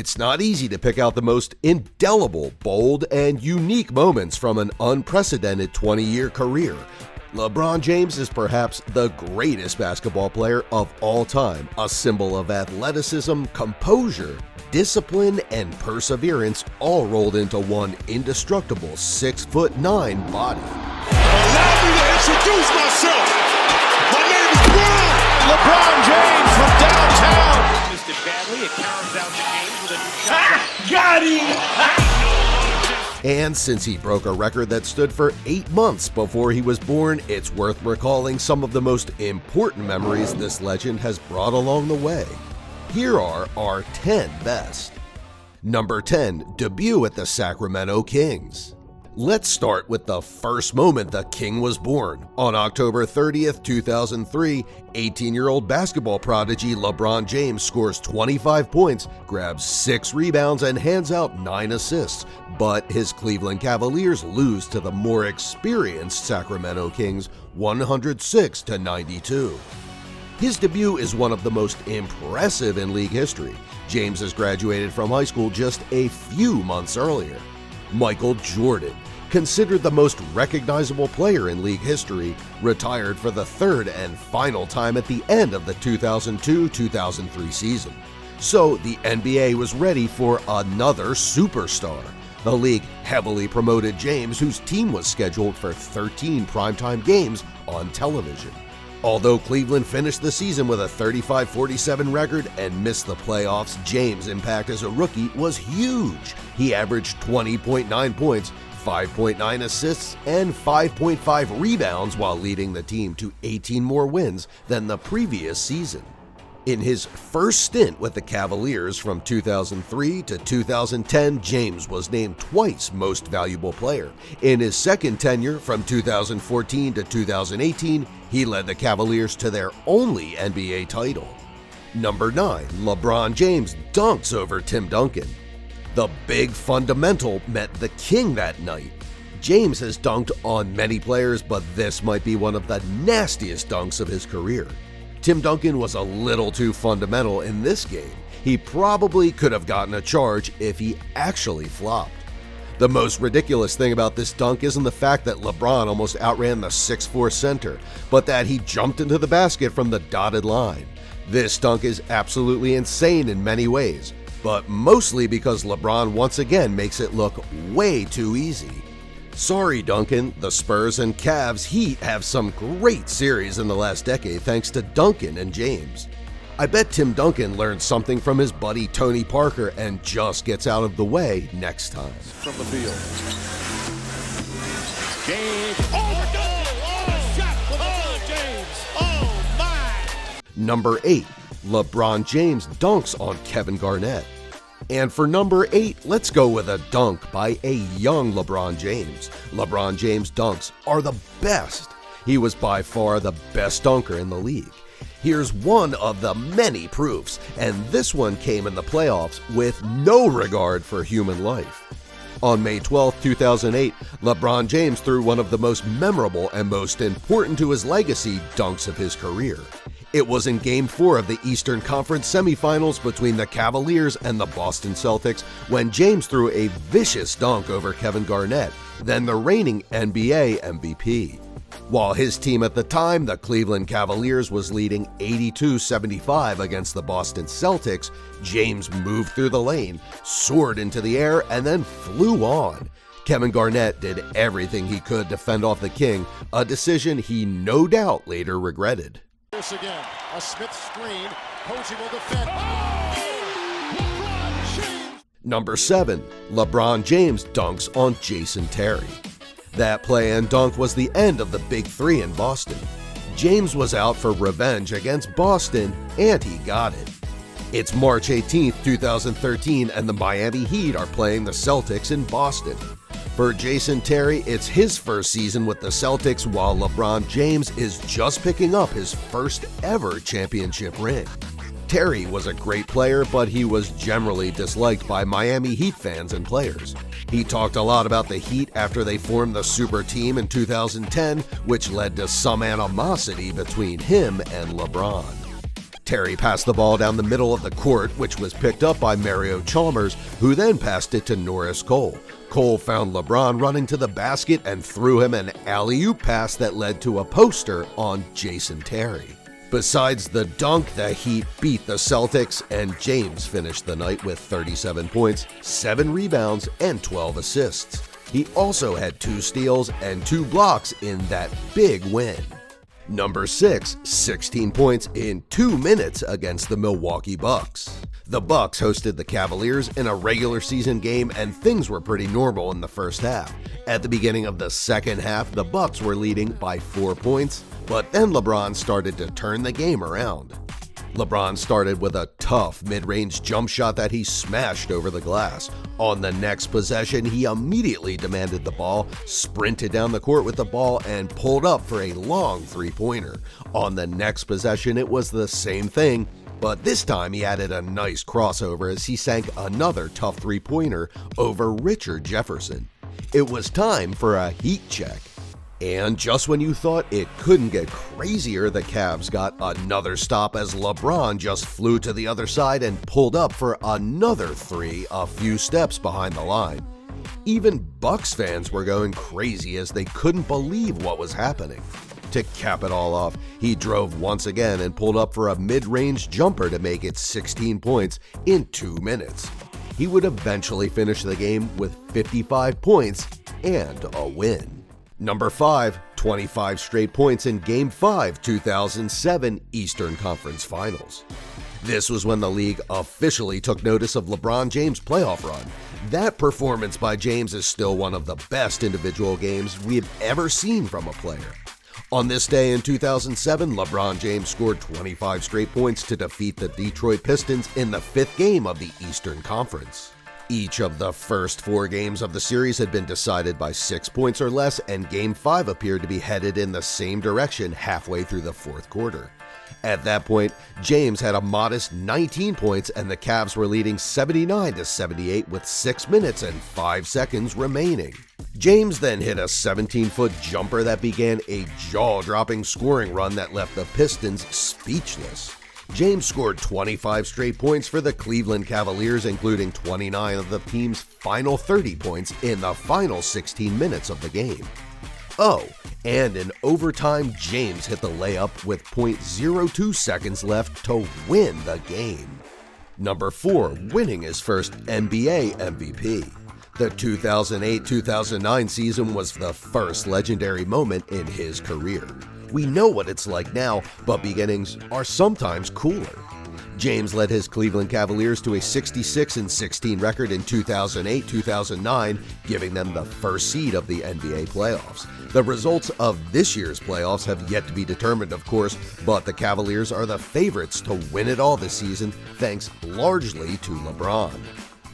It's not easy to pick out the most indelible, bold, and unique moments from an unprecedented 20-year career. LeBron James is perhaps the greatest basketball player of all time, a symbol of athleticism, composure, discipline, and perseverance, all rolled into one indestructible 6'9" body. Allow me to introduce myself. My name is LeBron James from downtown. Missed it badly. It carries out the game with a new shot. Got him. And since he broke a record that stood for 8 months before he was born, it's worth recalling some of the most important memories this legend has brought along the way. Here are our 10 best. Number 10, debut at the Sacramento Kings. Let's start with the first moment the King was born. On October 30th, 2003, 18-year-old basketball prodigy LeBron James scores 25 points, grabs 6 rebounds, and hands out 9 assists. But his Cleveland Cavaliers lose to the more experienced Sacramento Kings 106-92. His debut is one of the most impressive in league history. James has graduated from high school just a few months earlier. Michael Jordan, considered the most recognizable player in league history, retired for the third and final time at the end of the 2002-2003 season. So the NBA was ready for another superstar. The league heavily promoted James, whose team was scheduled for 13 primetime games on television. Although Cleveland finished the season with a 35-47 record and missed the playoffs, James' impact as a rookie was huge. He averaged 20.9 points, 5.9 assists, and 5.5 rebounds while leading the team to 18 more wins than the previous season. In his first stint with the Cavaliers from 2003 to 2010, James was named twice Most Valuable Player. In his second tenure from 2014 to 2018, he led the Cavaliers to their only NBA title. Number 9, LeBron James dunks over Tim Duncan. The big fundamental met the King that night. James has dunked on many players, but this might be one of the nastiest dunks of his career. Tim Duncan was a little too fundamental in this game. He probably could have gotten a charge if he actually flopped. The most ridiculous thing about this dunk isn't the fact that LeBron almost outran the 6'4" center, but that he jumped into the basket from the dotted line. This dunk is absolutely insane in many ways, but mostly because LeBron once again makes it look way too easy. Sorry, Duncan, the Spurs and Cavs Heat have some great series in the last decade thanks to Duncan and James. I bet Tim Duncan learned something from his buddy Tony Parker and just gets out of the way next time. From the field. James. Oh, shot for LeBron James. Oh, my. Number 8, LeBron James dunks on Kevin Garnett. And for number 8, let's go with a dunk by a young LeBron James. LeBron James dunks are the best. He was by far the best dunker in the league. Here's one of the many proofs, and this one came in the playoffs with no regard for human life. On May 12, 2008, LeBron James threw one of the most memorable and most important to his legacy dunks of his career. It was in Game 4 of the Eastern Conference semifinals between the Cavaliers and the Boston Celtics when James threw a vicious dunk over Kevin Garnett, then the reigning NBA MVP. While his team at the time, the Cleveland Cavaliers, was leading 82-75 against the Boston Celtics, James moved through the lane, soared into the air, and then flew on. Kevin Garnett did everything he could to fend off the King, a decision he no doubt later regretted. Again, a Smith screen, Posey will defend. Number 7, LeBron James dunks on Jason Terry. That play and dunk was the end of the Big Three in Boston. James was out for revenge against Boston, and he got it. It's March 18, 2013, and the Miami Heat are playing the Celtics in Boston. For Jason Terry, it's his first season with the Celtics, while LeBron James is just picking up his first ever championship ring. Terry was a great player, but he was generally disliked by Miami Heat fans and players. He talked a lot about the Heat after they formed the super team in 2010, which led to some animosity between him and LeBron. Terry passed the ball down the middle of the court, which was picked up by Mario Chalmers, who then passed it to Norris Cole. Cole found LeBron running to the basket and threw him an alley-oop pass that led to a poster on Jason Terry. Besides the dunk, the Heat beat the Celtics, and James finished the night with 37 points, 7 rebounds, and 12 assists. He also had 2 steals and 2 blocks in that big win. Number 6, 16 points in 2 minutes against the Milwaukee Bucks. The Bucks hosted the Cavaliers in a regular season game, and things were pretty normal in the first half. At the beginning of the second half, the Bucks were leading by 4 points, but then LeBron started to turn the game around. LeBron started with a tough mid-range jump shot that he smashed over the glass. On the next possession, he immediately demanded the ball, sprinted down the court with the ball, and pulled up for a long three-pointer. On the next possession, it was the same thing, but this time he added a nice crossover as he sank another tough three-pointer over Richard Jefferson. It was time for a heat check. And just when you thought it couldn't get crazier, the Cavs got another stop as LeBron just flew to the other side and pulled up for another three a few steps behind the line. Even Bucks fans were going crazy as they couldn't believe what was happening. To cap it all off, he drove once again and pulled up for a mid-range jumper to make it 16 points in 2 minutes. He would eventually finish the game with 55 points and a win. Number 5, 25 straight points in Game 5, 2007 Eastern Conference Finals. This was when the league officially took notice of LeBron James' playoff run. That performance by James is still one of the best individual games we've ever seen from a player. On this day in 2007, LeBron James scored 25 straight points to defeat the Detroit Pistons in the 5th game of the Eastern Conference. Each of the first 4 games of the series had been decided by 6 points or less, and Game 5 appeared to be headed in the same direction halfway through the 4th quarter. At that point, James had a modest 19 points and the Cavs were leading 79-78 with 6 minutes and 5 seconds remaining. James then hit a 17-foot jumper that began a jaw-dropping scoring run that left the Pistons speechless. James scored 25 straight points for the Cleveland Cavaliers, including 29 of the team's final 30 points in the final 16 minutes of the game. Oh, and in overtime, James hit the layup with .02 seconds left to win the game. Number 4, winning his first NBA MVP. The 2008-2009 season was the first legendary moment in his career. We know what it's like now, but beginnings are sometimes cooler. James led his Cleveland Cavaliers to a 66-16 record in 2008-2009, giving them the first seed of the NBA playoffs. The results of this year's playoffs have yet to be determined, of course, but the Cavaliers are the favorites to win it all this season, thanks largely to LeBron.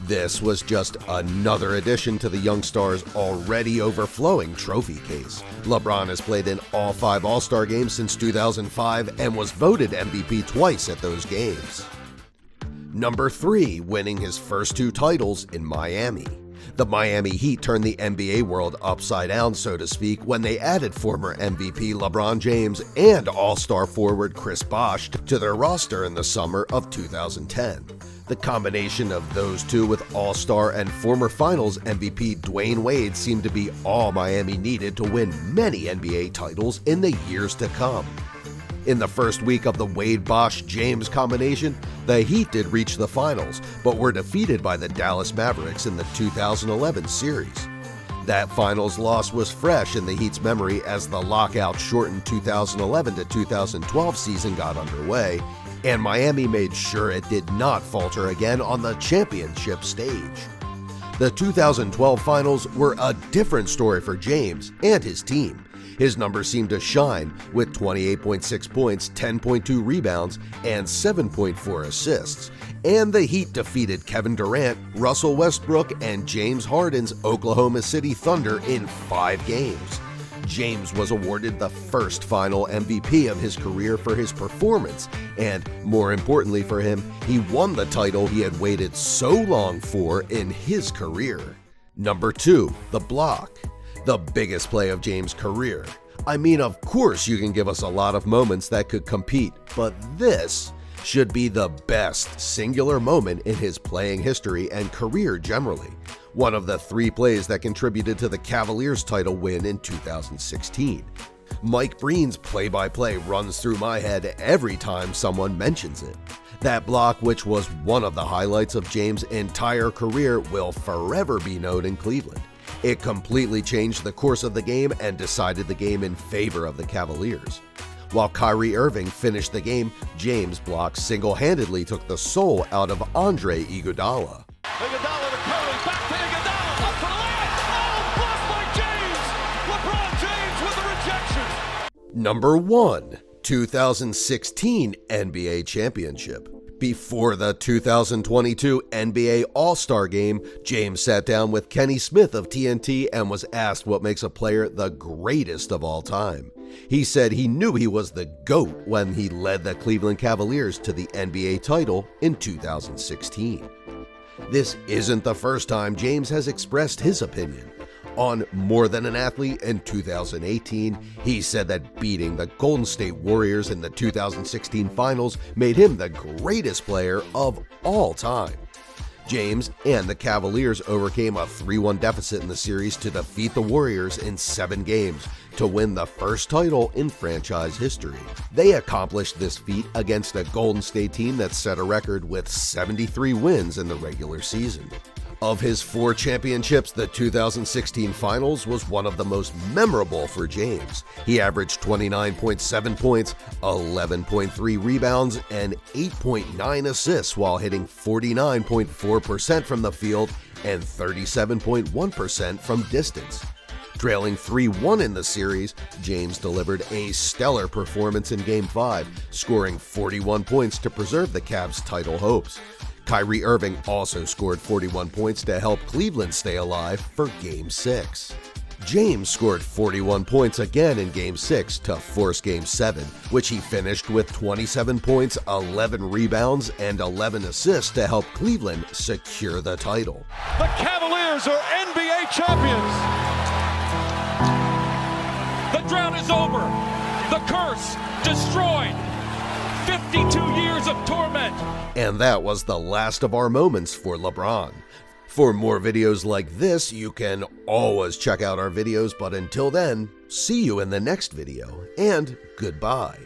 This was just another addition to the young star's already overflowing trophy case. LeBron has played in all 5 All-Star games since 2005 and was voted MVP twice at those games. Number 3, winning his first 2 titles in Miami. The Miami Heat turned the NBA world upside down, so to speak, when they added former MVP LeBron James and All-Star forward Chris Bosh to their roster in the summer of 2010. The combination of those two with All-Star and former Finals MVP Dwayne Wade seemed to be all Miami needed to win many NBA titles in the years to come. In the first week of the Wade-Bosh-James combination, the Heat did reach the finals, but were defeated by the Dallas Mavericks in the 2011 series. That finals loss was fresh in the Heat's memory as the lockout-shortened 2011 to 2012 season got underway, and Miami made sure it did not falter again on the championship stage. The 2012 finals were a different story for James and his team. His numbers seemed to shine with 28.6 points, 10.2 rebounds, and 7.4 assists. And the Heat defeated Kevin Durant, Russell Westbrook, and James Harden's Oklahoma City Thunder in 5 games. James was awarded the first final MVP of his career for his performance, and more importantly for him, he won the title he had waited so long for in his career. Number 2, the block. The biggest play of James' career. I mean, of course you can give us a lot of moments that could compete, but this should be the best singular moment in his playing history and career generally, one of the 3 plays that contributed to the Cavaliers' title win in 2016. Mike Breen's play-by-play runs through my head every time someone mentions it. That block, which was one of the highlights of James' entire career, will forever be known in Cleveland. It completely changed the course of the game and decided the game in favor of the Cavaliers. While Kyrie Irving finished the game, James' block single-handedly took the soul out of Andre Iguodala. Iguodala to Curry, back to Iguodala, up for the layup. Oh, blocked by James. LeBron James with the rejection. Number 1. 2016 NBA Championship. Before the 2022 NBA All-Star Game, James sat down with Kenny Smith of TNT and was asked what makes a player the greatest of all time. He said he knew he was the GOAT when he led the Cleveland Cavaliers to the NBA title in 2016. This isn't the first time James has expressed his opinion. On More Than an Athlete in 2018, he said that beating the Golden State Warriors in the 2016 finals made him the greatest player of all time. James and the Cavaliers overcame a 3-1 deficit in the series to defeat the Warriors in 7 games to win the first title in franchise history. They accomplished this feat against a Golden State team that set a record with 73 wins in the regular season. Of his 4 championships, the 2016 finals was one of the most memorable for James. He averaged 29.7 points, 11.3 rebounds, and 8.9 assists while hitting 49.4% from the field and 37.1% from distance. Trailing 3-1 in the series, James delivered a stellar performance in Game 5, scoring 41 points to preserve the Cavs' title hopes. Kyrie Irving also scored 41 points to help Cleveland stay alive for Game 6. James scored 41 points again in Game 6 to force Game 7, which he finished with 27 points, 11 rebounds, and 11 assists to help Cleveland secure the title. The Cavaliers are NBA champions. The drought is over. The curse destroyed. 52 years of torment. And that was the last of our moments for LeBron. For more videos like this, you can always check out our videos, but until then, see you in the next video, and goodbye.